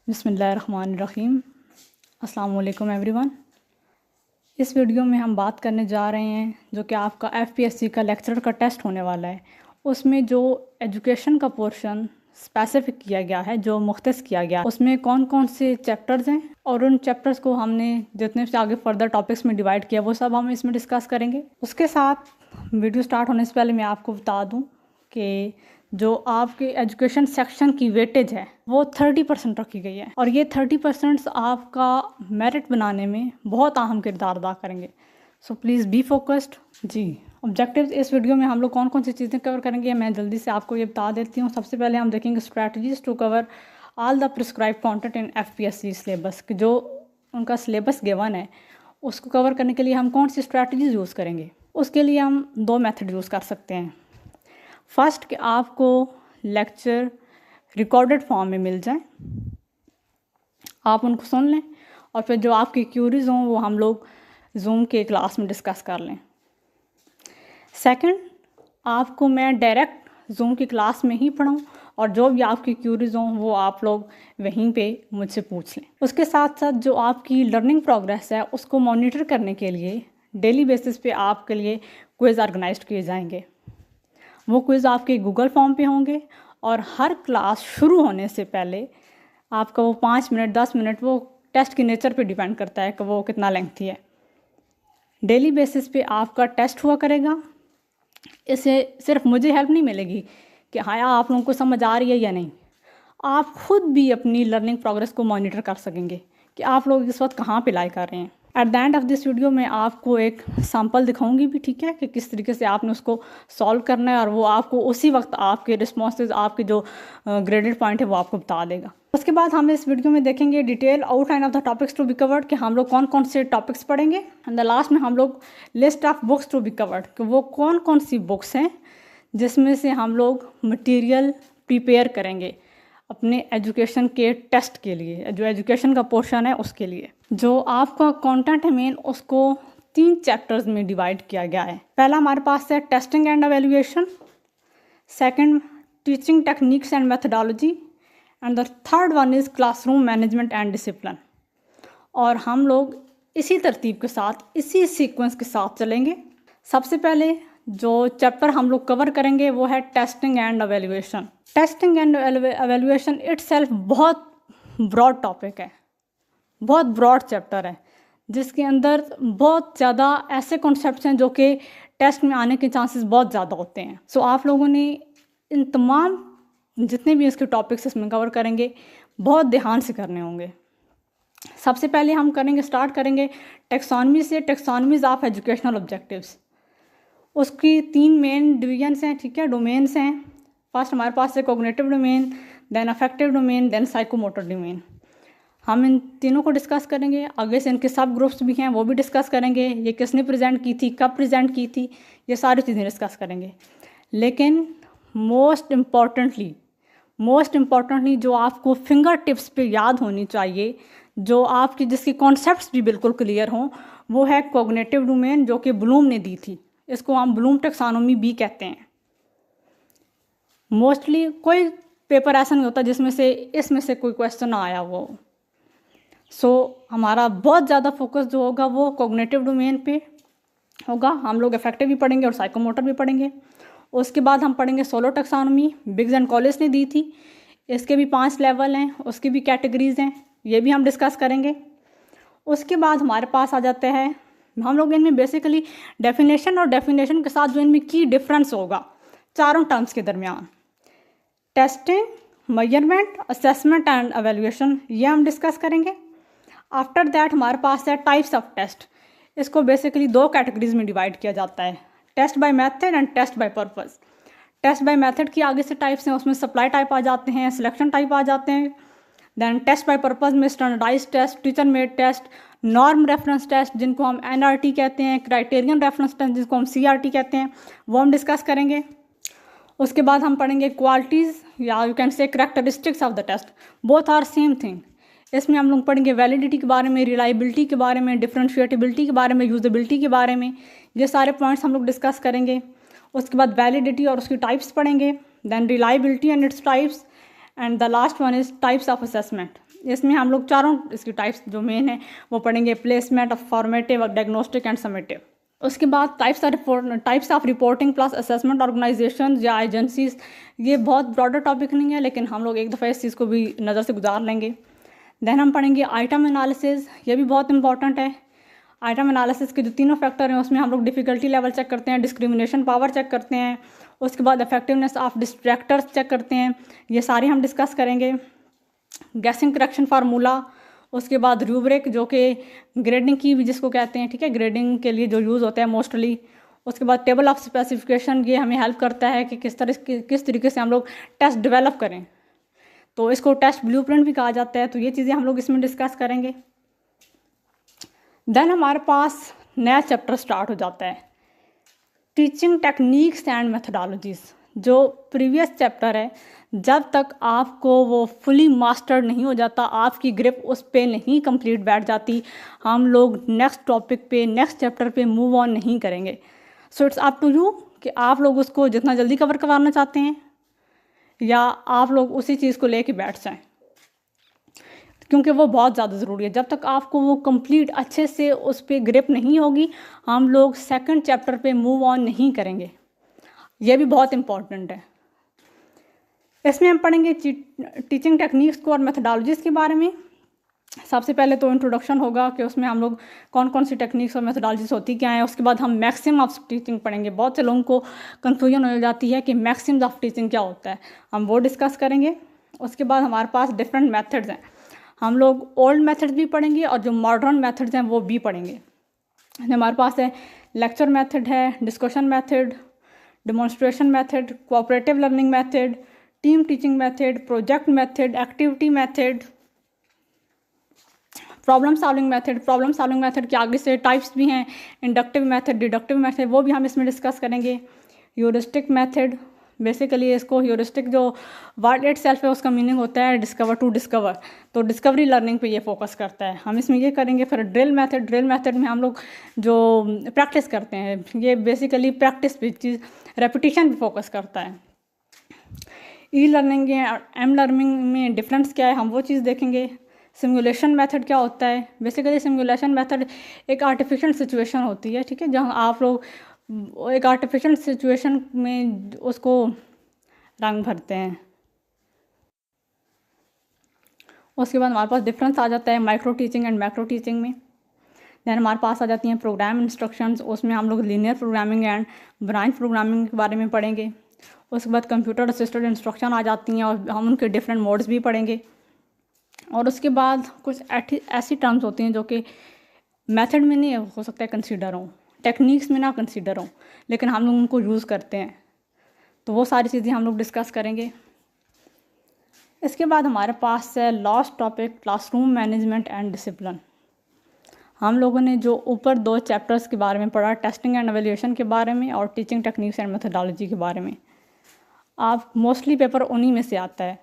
बिस्मिल्लाहिर्रहमानिर्रहीम। अस्सलाम वालेकुम एवरीवन। इस वीडियो में हम बात करने जा रहे हैं जो कि आपका एफपीएससी का लेक्चरर का टेस्ट होने वाला है, उसमें जो एजुकेशन का पोर्शन स्पेसिफिक किया गया है, जो मुख्तस किया गया, उसमें कौन कौन से चैप्टर्स हैं और उन चैप्टर्स को हमने जितने से आगे फर्दर टॉपिक्स में डिवाइड किया वो सब हम इसमें डिस्कस करेंगे। उसके साथ वीडियो स्टार्ट होने से पहले मैं आपको बता दूँ कि जो आपके एजुकेशन सेक्शन की वेटेज है वो 30% रखी गई है और ये 30% आपका मेरिट बनाने में बहुत अहम किरदार अदा करेंगे। So please be focused. जी, ऑब्जेक्टिव्स इस वीडियो में हम लोग कौन कौन सी चीज़ें कवर करेंगे मैं जल्दी से आपको ये बता देती हूँ। सबसे पहले हम देखेंगे strategies to cover all the prescribe content in FPSC syllabus, कि जो उनका सिलेबस गिवन है उसको कवर करने के लिए हम कौन सी स्ट्रैटेजीज यूज़ करेंगे। उसके लिए हम दो मेथड यूज़ कर सकते हैं। फर्स्ट कि आपको लेक्चर रिकॉर्डेड फॉर्म में मिल जाए, आप उनको सुन लें और फिर जो आपकी क्यूरीज हों वो हम लोग जूम के क्लास में डिस्कस कर लें। सेकंड, आपको मैं डायरेक्ट जूम की क्लास में ही पढ़ाऊँ और जो भी आपकी क्यूरीज हों वो आप लोग वहीं पे मुझसे पूछ लें। उसके साथ साथ जो आपकी लर्निंग प्रोग्रेस है उसको मॉनिटर करने के लिए डेली बेसिस पे आपके लिए क्विज़ ऑर्गेनाइज किए जाएंगे। वो क्विज़ आपके गूगल फॉर्म पे होंगे और हर क्लास शुरू होने से पहले आपका वो 5 मिनट 10 मिनट, वो टेस्ट की नेचर पे डिपेंड करता है कि वो कितना लेंथी है। डेली बेसिस पे आपका टेस्ट हुआ करेगा। इससे सिर्फ मुझे हेल्प नहीं मिलेगी कि हाँ आप लोगों को समझ आ रही है या नहीं, आप खुद भी अपनी लर्निंग प्रोग्रेस को मॉनिटर कर सकेंगे कि आप लोग इस वक्त कहाँ पे लाई कर रहे हैं। At the end of this video में आपको एक सैम्पल दिखाऊंगी भी, ठीक है, कि किस तरीके से आपने उसको सॉल्व करना है और वो आपको उसी वक्त आपके रिस्पॉन्सेज, आपके जो ग्रेडेड पॉइंट है वो आपको बता देगा। उसके बाद हम इस वीडियो में देखेंगे detail outline of the topics to be covered, कि हम लोग कौन कौन से टॉपिक्स पढ़ेंगे। एंड द लास्ट में हम लोग list of books to be covered, कि वो कौन कौन सी बुक्स हैं जिसमें से हम लोग मटीरियल प्रिपेयर करेंगे अपने एजुकेशन के टेस्ट के लिए, जो एजुकेशन का पोर्शन है उसके लिए। जो आपका कंटेंट है मेन, उसको 3 चैप्टर्स में डिवाइड किया गया है। पहला हमारे पास है testing and evaluation, second teaching techniques and methodology, and the third one is classroom management and discipline. और हम लोग इसी तरतीब के साथ, इसी सीक्वेंस के साथ चलेंगे। सबसे पहले जो चैप्टर हम लोग कवर करेंगे वो है testing and evaluation. Testing and evaluation itself बहुत ब्रॉड टॉपिक है, बहुत ब्रॉड चैप्टर है, जिसके अंदर बहुत ज़्यादा ऐसे कॉन्सेप्ट्स हैं जो कि टेस्ट में आने के चांसेस बहुत ज़्यादा होते हैं। सो आप लोगों ने इन तमाम जितने भी इसके टॉपिक्स इसमें कवर करेंगे बहुत ध्यान से करने होंगे। सबसे पहले हम स्टार्ट करेंगे टेक्सोनॉमी से, टेक्सोनॉमीज ऑफ एजुकेशनल ऑब्जेक्टिव्स। उसकी 3 मेन डिवीजन्स हैं, ठीक है, डोमेन्स हैं। फर्स्ट हमारे पास है cognitive domain, then affective domain, then psychomotor domain. हम इन तीनों को डिस्कस करेंगे। आगे से इनके सब ग्रुप्स भी हैं वो भी डिस्कस करेंगे, ये किसने प्रेजेंट की थी, कब प्रेजेंट की थी, ये सारी चीज़ें डिस्कस करेंगे। लेकिन मोस्ट इम्पॉर्टेंटली जो आपको फिंगर टिप्स पे याद होनी चाहिए, जो आपकी जिसकी कॉन्सेप्ट्स भी बिल्कुल क्लियर हों, वो है कोग्निटिव डोमेन, जो कि ब्लूम ने दी थी। इसको हम ब्लूम टेक्सोनॉमी भी कहते हैं। मोस्टली कोई पेपर ऐसा नहीं होता जिसमें से इसमें से कोई क्वेश्चन ना आया हो। सो हमारा बहुत ज़्यादा फोकस जो होगा वो कोग्निटिव डोमेन पे होगा। हम लोग अफेक्टिव भी पढ़ेंगे और साइकोमोटर भी पढ़ेंगे। उसके बाद हम पढ़ेंगे सोलो टेक्सोनॉमी, बिग्स एंड कॉलेज ने दी थी। इसके भी 5 लेवल हैं, उसकी भी कैटेगरीज हैं, ये भी हम डिस्कस करेंगे। उसके बाद हमारे पास आ जाते हैं, हम लोग इनमें बेसिकली डेफिनेशन और डेफिनेशन के साथ जो इनमें की डिफरेंस होगा चारों टर्म्स के दरमियान, testing, measurement, assessment and evaluation, ये हम डिस्कस करेंगे। आफ्टर दैट हमारे पास है टाइप्स ऑफ टेस्ट। इसको बेसिकली 2 कैटेगरीज में डिवाइड किया जाता है, test by method and test by purpose. Test by method की आगे से टाइप्स हैं, उसमें सप्लाई टाइप आ जाते हैं, सिलेक्शन टाइप आ जाते हैं। देन टेस्ट बाय पर्पस में standardise test, teacher made test, norm reference test जिनको हम NRT कहते हैं, क्राइटेरियन रेफरेंस टेस्ट जिसको हम CRT कहते हैं, वो हम डिस्कस करेंगे। उसके बाद हम पढ़ेंगे क्वालिटीज़ या you can say characteristics of the test, both are same thing. इसमें हम लोग पढ़ेंगे वैलिडिटी के बारे में, रिलायबिलिटी के बारे में, डिफरेंशिएटिबिलिटी के बारे में, यूजेबिलिटी के बारे में, ये सारे पॉइंट्स हम लोग डिस्कस करेंगे। उसके बाद वैलिडिटी और उसकी टाइप्स पढ़ेंगे, then reliability and its types, and the last one is types of assessment. इसमें हम लोग चारों इसकी टाइप्स जो मेन है वो पढ़ेंगे, placement, formative, diagnostic and summative. उसके बाद types of reporting plus assessment organisation या एजेंसीज। ये बहुत ब्रॉडर टॉपिक नहीं है, लेकिन हम लोग एक दफ़ा इस चीज़ को भी नज़र से गुजार लेंगे। देन हम पढ़ेंगे आइटम एनालिसिस, ये भी बहुत इंपॉर्टेंट है। आइटम एनालिसिस के जो तीनों फैक्टर हैं उसमें हम लोग डिफ़िकल्टी लेवल चेक करते हैं, डिस्क्रिमिनेशन पावर चेक करते हैं, उसके बाद इफेक्टिवनेस ऑफ डिस्ट्रैक्टर्स चेक करते हैं। ये सारी हम डिस्कस करेंगे। गैसिंग करेक्शन फार्मूला, उसके बाद रूब्रिक जो कि ग्रेडिंग की भी जिसको कहते हैं, ठीक है, ग्रेडिंग के लिए जो यूज़ होता है मोस्टली। उसके बाद टेबल ऑफ स्पेसिफिकेशन, ये हमें हेल्प करता है कि किस तरीके से हम लोग टेस्ट डेवलप करें, तो इसको टेस्ट ब्लूप्रिंट भी कहा जाता है। तो ये चीज़ें हम लोग इसमें डिस्कस करेंगे। देन हमारे पास नया चैप्टर स्टार्ट हो जाता है, टीचिंग टेक्निक्स एंड मेथडोलॉजीज़। जो प्रीवियस चैप्टर है, जब तक आपको वो फुली मास्टर्ड नहीं हो जाता, आपकी ग्रिप उस पे नहीं कंप्लीट बैठ जाती, हम लोग नेक्स्ट टॉपिक पे, नेक्स्ट चैप्टर पे मूव ऑन नहीं करेंगे। So it's up to you कि आप लोग उसको जितना जल्दी कवर करवाना चाहते हैं या आप लोग उसी चीज़ को लेके बैठ जाएं, क्योंकि वो बहुत ज़्यादा ज़रूरी है। जब तक आपको वो कंप्लीट अच्छे से उस पर ग्रिप नहीं होगी, हम लोग सेकंड चैप्टर पे मूव ऑन नहीं करेंगे। ये भी बहुत इम्पॉर्टेंट है। इसमें हम पढ़ेंगे टीचिंग टेक्निक्स को और मेथडोलॉजीज़ के बारे में। सबसे पहले तो इंट्रोडक्शन होगा कि उसमें हम लोग कौन कौन सी टेक्निक्स और मेथडोलॉजीज़ होती क्या हैं। उसके बाद हम मैक्सिमम ऑफ टीचिंग पढ़ेंगे। बहुत से लोगों को कन्फ्यूजन हो जाती है कि मैक्सिमम ऑफ टीचिंग क्या होता है, हम वो डिस्कस करेंगे। उसके बाद हमारे पास डिफरेंट मेथड्स हैं, हम लोग ओल्ड मेथड्स भी पढ़ेंगे और जो मॉडर्न मेथड्स हैं वो भी पढ़ेंगे। हमारे पास है लेक्चर मेथड है, discussion method, demonstration method, cooperative learning method, team teaching method, project method, activity method, problem solving method. Problem solving method के आगे से टाइप्स भी हैं, इंडक्टिव मेथड, डिडक्टिव मेथड, वो भी हम इसमें डिस्कस करेंगे। ह्यूरिस्टिक मेथड, बेसिकली इसको ह्यूरिस्टिक जो वर्ड इट सेल्फ है उसका मीनिंग होता है डिस्कवर टू डिस्कवर, तो डिस्कवरी लर्निंग पे ये फोकस करता है, हम इसमें ये करेंगे। फिर ड्रिल मेथड, ड्रिल मेथड में हम लोग जो प्रैक्टिस करते हैं, ये बेसिकली प्रैक्टिस पे चीज़ रेपिटेशन पे फोकस करता है। ई लर्निंग या एम लर्निंग में डिफरेंस क्या है, हम वो चीज़ देखेंगे। सिमुलेशन मेथड क्या होता है, बेसिकली सिमुलेशन मेथड एक आर्टिफिशियल सिचुएशन होती है, ठीक है, जहाँ आप लोग एक आर्टिफिशियल सिचुएशन में उसको रंग भरते हैं। उसके बाद हमारे पास डिफरेंस आ जाता है micro teaching and macro teaching में। दैन हमारे पास आ जाती हैं प्रोग्राम इंस्ट्रक्शंस, उसमें हम लोग linear programming and branch programming के बारे में पढ़ेंगे। उसके बाद कंप्यूटर असिस्टेड इंस्ट्रक्शन आ जाती हैं और हम उनके डिफरेंट मोड्स भी पढ़ेंगे। और उसके बाद कुछ ऐसी टर्म्स होती हैं जो कि मेथड में नहीं हो सकता है कंसीडर हों, टेक्निक्स में ना कंसीडर हों, लेकिन हम लोग उनको यूज़ करते हैं, तो वो सारी चीज़ें हम लोग डिस्कस करेंगे। इसके बाद हमारे पास है last topic, classroom management and discipline. हम लोगों ने जो ऊपर 2 चैप्टर्स के बारे में पढ़ा, टेस्टिंग एंड एवेल्यूएशन के बारे में और टीचिंग टेक्निक्स एंड मेथडोलॉजी के बारे में, आप मोस्टली पेपर उन्हीं में से आता है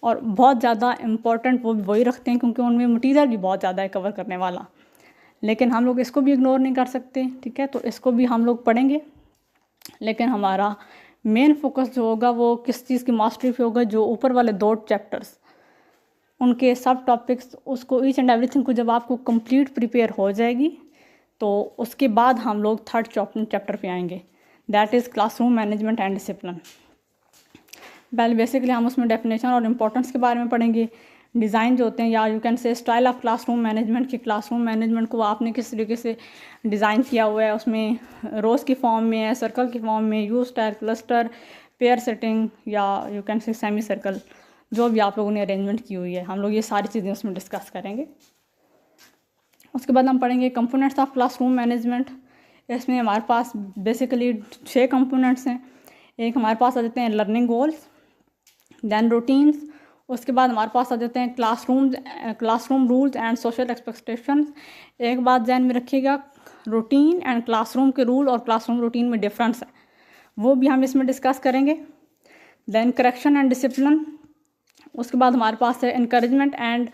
और बहुत ज़्यादा इम्पोर्टेंट वो वही रखते हैं, क्योंकि उनमें मटीरियल भी बहुत ज़्यादा है कवर करने वाला, लेकिन हम लोग इसको भी इग्नोर नहीं कर सकते, ठीक है, तो इसको भी हम लोग पढ़ेंगे। लेकिन हमारा मेन फोकस जो होगा वो किस चीज़ की मास्टरी पे होगा, जो ऊपर वाले 2 चैप्टर्स उनके सब टॉपिक्स, उसको ईच एंड एवरीथिंग को जब आपको कंप्लीट प्रिपेयर हो जाएगी तो उसके बाद हम लोग 3rd चैप्टर पे आएंगे, that is classroom management and discipline. पहले बेसिकली हम उसमें डेफिनेशन और इम्पोर्टेंस के बारे में पढ़ेंगे, डिज़ाइन जो होते हैं या यू कैन से स्टाइल ऑफ क्लासरूम मैनेजमेंट, की क्लासरूम मैनेजमेंट को आपने किस तरीके से डिज़ाइन किया हुआ है, उसमें रोज़ की फॉर्म में है, सर्कल की फॉर्म में, U style, cluster, pair setting या you can say semi circle, जो भी आप लोगों ने अरेंजमेंट की हुई है, हम लोग ये सारी चीज़ें उसमें डिस्कस करेंगे। उसके बाद हम पढ़ेंगे कंपोनेंट्स ऑफ क्लासरूम मैनेजमेंट। इसमें हमारे पास बेसिकली 6 कंपोनेंट्स हैं। एक हमारे पास आ जाते हैं लर्निंग गोल्स, दैन रूटीन्स, उसके बाद हमारे पास आ जाते हैं classroom rules and social expectations. एक बात ध्यान में रखिएगा, रूटीन एंड क्लासरूम के रूल और क्लासरूम रूटीन में डिफरेंस है, वो भी हम इसमें डिस्कस करेंगे। दैन करेक्शन एंड डिसिप्लिन, उसके बाद हमारे पास है encouragement and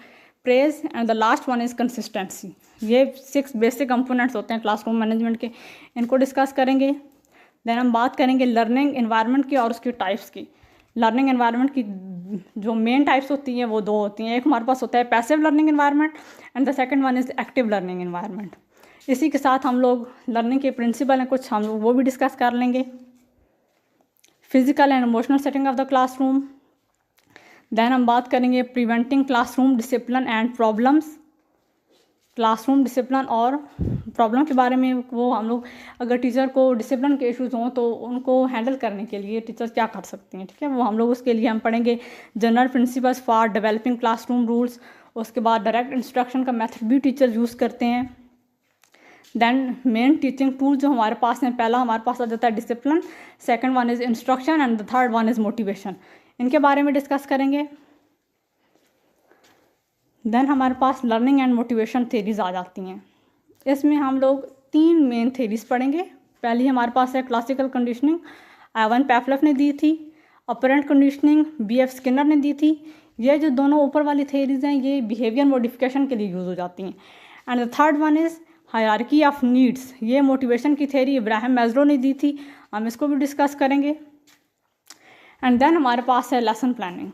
praise, and the last one is consistency. ये 6 बेसिक कंपोनेंट्स होते हैं क्लासरूम मैनेजमेंट के, इनको डिस्कस करेंगे। देन हम बात करेंगे लर्निंग इन्वायरमेंट की और उसकी टाइप्स की। लर्निंग एनवायरनमेंट की जो मेन टाइप्स होती हैं वो दो होती हैं। एक हमारे पास होता है passive learning environment and the second one is active learning environment. इसी के साथ हम लोग लर्निंग के प्रिंसिपल हैं कुछ, हम लोग वो भी डिस्कस कर लेंगे। Physical and emotional setting of the classroom, then हम बात करेंगे preventing classroom discipline and problems, classroom discipline और प्रॉब्लम के बारे में। वो हम लोग अगर टीचर को डिसिप्लिन के इश्यूज़ हों तो उनको हैंडल करने के लिए टीचर क्या कर सकती हैं, ठीक है, वो हम लोग उसके लिए हम पढ़ेंगे general principles for developing classroom rules. उसके बाद डायरेक्ट इंस्ट्रक्शन का मेथड भी टीचर यूज़ करते हैं। देन मेन टीचिंग टूल जो हमारे पास हैं, पहला हमारे पास आ जाता है discipline, second one is instruction and the third one is motivation. इनके बारे में डिस्कस करेंगे। देन हमारे पास लर्निंग एंड मोटिवेशन थेरीज आ जाती हैं। इसमें हम लोग 3 मेन थेरीज पढ़ेंगे। पहली हमारे पास है क्लासिकल कंडीशनिंग, आइवन पैफलेफ ने दी थी। ऑपरेंट कंडीशनिंग BF स्किनर ने दी थी। ये जो दोनों ऊपर वाली थेरीज हैं ये बिहेवियर मॉडिफिकेशन के लिए यूज़ हो जाती हैं। And the third one is hierarchy of needs, ये मोटिवेशन की थेरी इब्राहिम मैस्लो ने दी थी, हम इसको भी डिस्कस करेंगे। एंड देन हमारे पास है lesson planning.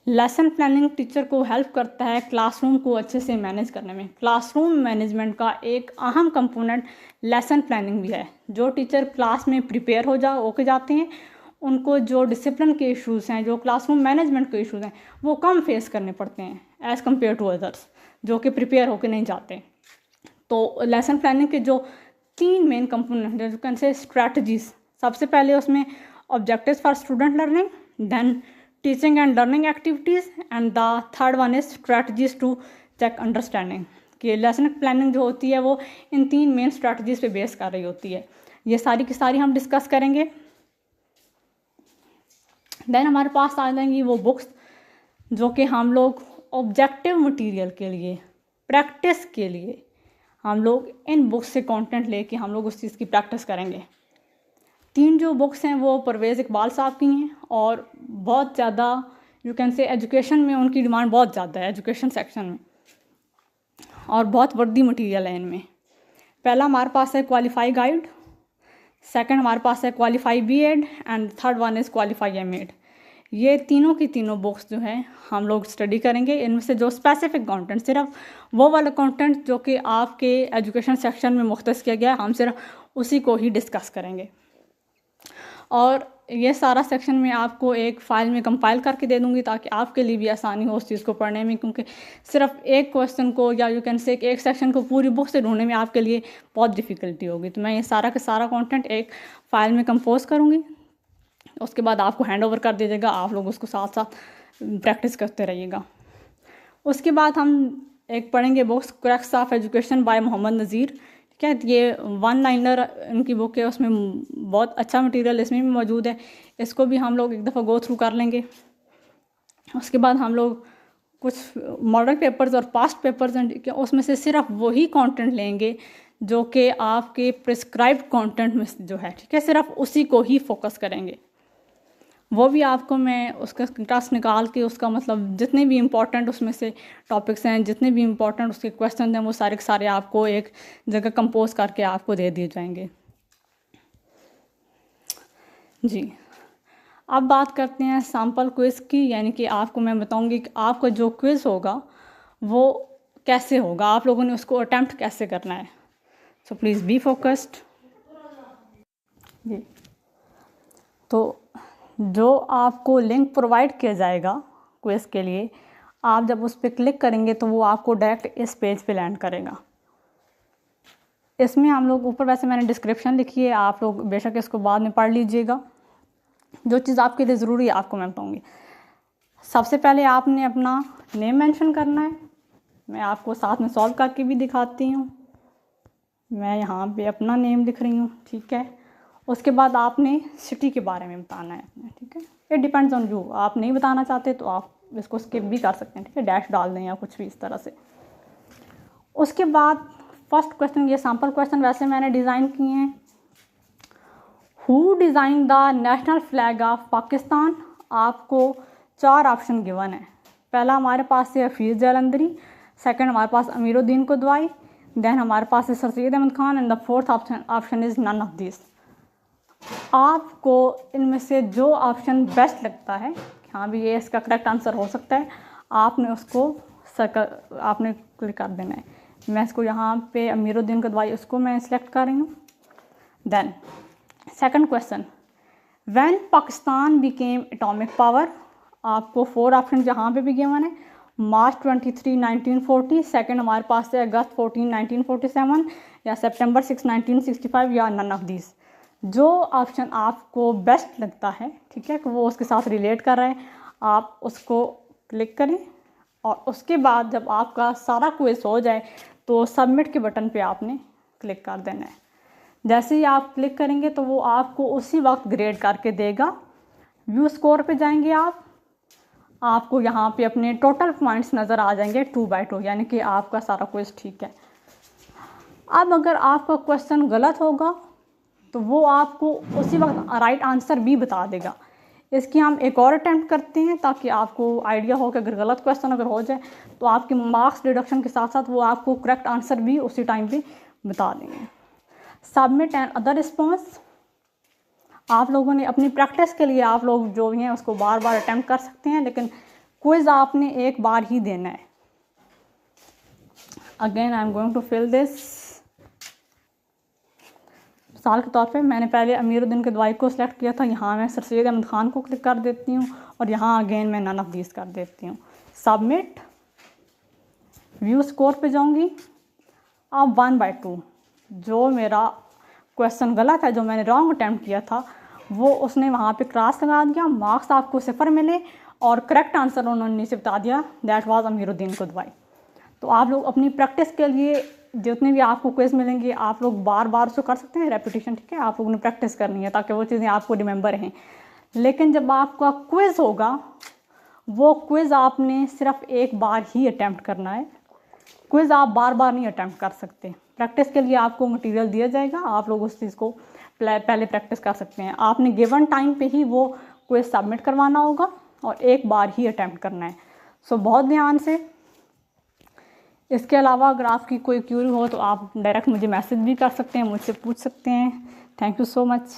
Lesson planning teacher को हेल्प करता है क्लासरूम को अच्छे से मैनेज करने में। क्लासरूम मैनेजमेंट का एक अहम कंपोनेंट लेसन प्लानिंग भी है। जो टीचर क्लास में प्रिपेयर होके जाते हैं उनको जो डिसिप्लिन के इश्यूज़ हैं, जो क्लासरूम मैनेजमेंट के इश्यूज़ हैं वो कम फेस करने पड़ते हैं एज़ कम्पेयर टू अदर्स जो कि प्रिपेयर होके नहीं जाते। तो लेसन प्लानिंग के जो 3 मेन कंपोनेंट हैं, जो कैन से स्ट्रैटेजीज, सबसे पहले उसमें objectives for student learning, then teaching and learning activities and the third one is strategies to check understanding. कि लेसन प्लानिंग जो होती है वो इन 3 मेन स्ट्रैटेजीज पे बेस कर रही होती है। ये सारी की सारी हम डिस्कस करेंगे। देन हमारे पास आ जाएंगी वो बुक्स जो कि हम लोग ऑब्जेक्टिव मटेरियल के लिए, प्रैक्टिस के लिए हम लोग इन बुक्स से कंटेंट लेके हम लोग उस चीज़ की प्रैक्टिस करेंगे। 3 जो बुक्स हैं वो परवेज़ इकबाल साहब की हैं और बहुत ज़्यादा यू कैन से एजुकेशन में उनकी डिमांड बहुत ज़्यादा है, एजुकेशन सेक्शन में, और बहुत वर्दी मटेरियल है इनमें। पहला हमारे पास है क्वालिफाई गाइड, सेकंड हमारे पास है qualify B.Ed and third one is qualify M.Ed। ये तीनों की तीनों बुक्स जो हैं हम लोग स्टडी करेंगे। इनमें से जो स्पेसिफिक कंटेंट, सिर्फ वो वाला कंटेंट जो कि आपके एजुकेशन सेक्शन में मुख्तस किया गया है, हम सिर्फ उसी को ही डिस्कस करेंगे। और ये सारा सेक्शन मैं आपको एक फ़ाइल में कंपाइल करके दे दूँगी ताकि आपके लिए भी आसानी हो उस चीज़ को पढ़ने में, क्योंकि सिर्फ एक क्वेश्चन को या यू कैन से एक सेक्शन को पूरी बुक से ढूंढने में आपके लिए बहुत डिफ़िकल्टी होगी। तो मैं ये सारा का सारा कंटेंट एक फ़ाइल में कंपोज करूँगी, उसके बाद आपको हैंड ओवर कर दीजिएगा, आप लोग उसको साथ साथ प्रैक्टिस करते रहिएगा। उसके बाद हम एक पढ़ेंगे books cracks of education by Mohammad Nazir. ठीक है, ये 1 लाइनर इनकी बुक है, उसमें बहुत अच्छा मटेरियल इसमें भी मौजूद है, इसको भी हम लोग एक दफ़ा गो थ्रू कर लेंगे। उसके बाद हम लोग कुछ मॉडल पेपर्स और पास्ट पेपर्स हैं, उसमें से सिर्फ वही कंटेंट लेंगे जो कि आपके प्रिस्क्राइब्ड कंटेंट में जो है, ठीक है, सिर्फ उसी को ही फोकस करेंगे। वो भी आपको मैं उसका क्लास निकाल के उसका मतलब जितने भी इम्पोर्टेंट उसमें से टॉपिक्स हैं, जितने भी इम्पोर्टेंट उसके क्वेश्चन हैं, वो सारे के सारे आपको एक जगह कंपोज करके आपको दे दिए जाएंगे। जी, अब बात करते हैं सैम्पल क्विज़ की, यानी कि आपको मैं बताऊंगी कि आपका जो क्विज़ होगा वो कैसे होगा, आप लोगों ने उसको अटैम्प्ट कैसे करना है। So please be focused. जी, तो जो आपको लिंक प्रोवाइड किया जाएगा क्विज़ के लिए, आप जब उस पर क्लिक करेंगे तो वो आपको डायरेक्ट इस पेज पे लैंड करेगा। इसमें हम लोग ऊपर वैसे मैंने डिस्क्रिप्शन लिखी है, आप लोग बेशक इसको बाद में पढ़ लीजिएगा। जो चीज़ आपके लिए ज़रूरी है आपको मैं बताऊँगी। सबसे पहले आपने अपना नेम मेंशन करना है, मैं आपको साथ में सॉल्व करके भी दिखाती हूँ। मैं यहाँ पे अपना नेम लिख रही हूँ, ठीक है। उसके बाद आपने सिटी के बारे में बताना है अपने, ठीक है। इट डिपेंड्स ऑन यू, आप नहीं बताना चाहते तो आप इसको स्किप भी कर सकते हैं, ठीक है, डैश डाल दें या कुछ भी इस तरह से। उसके बाद फर्स्ट क्वेश्चन, ये सैम्पल क्वेश्चन वैसे मैंने डिज़ाइन किए हैं। Who design the national flag of Pakistan. आपको 4 ऑप्शन गिवन है। पहला हमारे पास है हफीज़ जालंधरी, सेकंड हमारे पास अमीरुद्दीन कुदवाई, देन हमारे पास है sir Syed Ahmad Khan, and the fourth option is none of this. आपको इनमें से जो ऑप्शन बेस्ट लगता है, हाँ भी ये इसका करेक्ट आंसर हो सकता है, आपने उसको आपने क्लिक कर देना है। मैं इसको यहाँ पे अमीरुद्दीन गदवाई उसको मैं सिलेक्ट कर रही हूँ। Then second question, when Pakistan became atomic power, आपको 4 ऑप्शन जहाँ पे भी गिवन है, मार्च 23 1940, सेकंड हमारे पास है अगस्त 14 1947, या सितंबर 6 1965, या नन ऑफ दिस। जो ऑप्शन आपको बेस्ट लगता है, ठीक है, कि वो उसके साथ रिलेट कर रहा है, आप उसको क्लिक करें और उसके बाद जब आपका सारा क्विज हो जाए तो सबमिट के बटन पे आपने क्लिक कर देना है। जैसे ही आप क्लिक करेंगे तो वो आपको उसी वक्त ग्रेड करके देगा। व्यू स्कोर पे जाएंगे आपको यहाँ पे अपने टोटल पॉइंट्स नज़र आ जाएंगे 2/2, यानी कि आपका सारा क्विज ठीक है। अब अगर आपका क्वेश्चन गलत होगा तो वो आपको उसी वक्त राइट आंसर भी बता देगा। इसकी हम एक और अटैम्प्ट करते हैं ताकि आपको आइडिया हो कि अगर गलत क्वेश्चन अगर हो जाए तो आपके मार्क्स डिडक्शन के साथ साथ वो आपको करेक्ट आंसर भी उसी टाइम पे बता देंगे। सबमिट एंड अदर रिस्पॉन्स, आप लोगों ने अपनी प्रैक्टिस के लिए आप लोग जो भी हैं उसको बार बार अटैम्प्ट कर सकते हैं, लेकिन क्विज आपने एक बार ही देना है। Again I am going to fill this. मिसाल के तौर पे मैंने पहले अमीरुद्दीन गदवाई को सिलेक्ट किया था, यहाँ मैं सर सैयद अहमद ख़ान को क्लिक कर देती हूँ और यहाँ अगेन मैं नन ऑफ दीस कर देती हूँ। सबमिट, व्यू स्कोर पे जाऊँगी। अब 1/2 जो मेरा क्वेश्चन गलत है, जो मैंने रॉन्ग अटैम्प्ट किया था, वो उसने वहाँ पे क्रॉस लगा दिया, मार्क्स आपको 0 मिले और करेक्ट आंसर उन्होंने नीचे बता दिया, दैट वाज अमीरुद्दीन गदवाई। तो आप लोग अपनी प्रैक्टिस के लिए जितने भी आपको क्विज मिलेंगे आप लोग बार बार उसको कर सकते हैं रेपिटेशन, ठीक है, आप लोगों ने प्रैक्टिस करनी है ताकि वो चीज़ें आपको रिमेंबर रहें। लेकिन जब आपका क्विज होगा वो क्विज़ आपने सिर्फ एक बार ही अटैम्प्ट करना है, क्विज़ आप बार बार नहीं अटैम्प्ट कर सकते। प्रैक्टिस के लिए आपको मटेरियल दिया जाएगा, आप लोग उस चीज़ को पहले प्रैक्टिस कर सकते हैं। आपने गिवन टाइम पे ही वो क्विज़ सबमिट करवाना होगा और एक बार ही अटैम्प्ट करना है। सो बहुत ध्यान से। इसके अलावा अगर आपकी कोई क्यूरी हो तो आप डायरेक्ट मुझे मैसेज भी कर सकते हैं, मुझसे पूछ सकते हैं। Thank you so much.